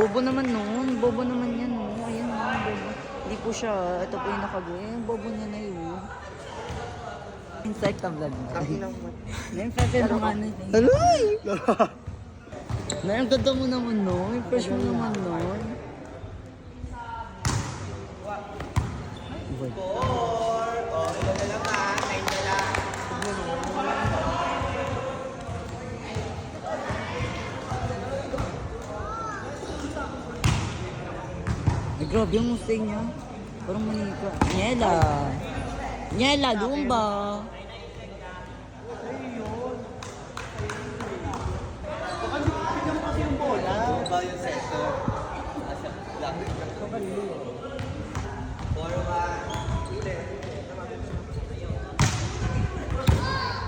Bobo naman nun. Bobo naman yan, no. Ayan, no. Bobo. Hindi po siya. Ito po yung nakagawin. Bobo niya na yun. Insect vlog. Na-impressed mo nga na. Aray! Ang ganda mo naman, no. Impress mo naman, no. Ay, grabe yung Mustang niya. Parang manika. Nyela. Nyela, doon ba?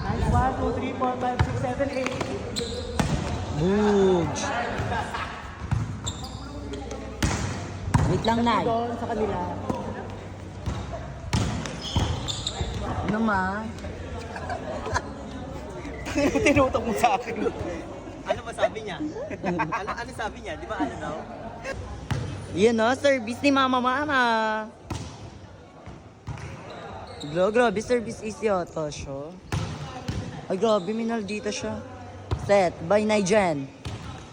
Nice. 1, 2, 3, 4, 5, 6, 7, 8. Boogs. Wait lang, Nay. Doon sa kanila. Ano ma? Tinutok mo sa akin. Ano ba sabi niya? ano sabi niya? Di ba ano daw? Yan o, service ni Mama. Grabe, service easy ata siya. Ay, grabe, minaldita siya. Set by Nigen.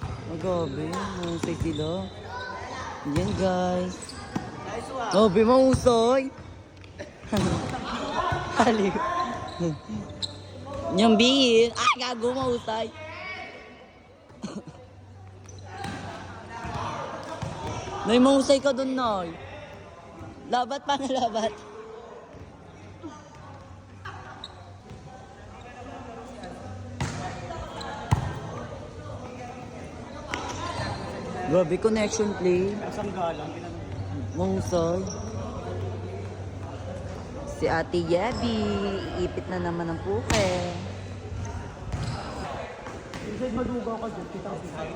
Ay, grabe, mahusay sila. Yan, guys. Grabe, mahusay. Haliw. Yung bihil. Ah, gago, mahusay. Nay, mahusay ka dun, Nay. Labat pa na labat. Grabe, connection play. Isang galang. Mahusay. Si Ate Yabby, iipit na naman ng puke. Inside madugaw ka dyan. Kita ko sila.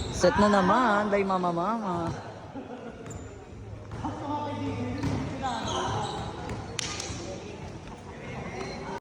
Set na naman, by Mama.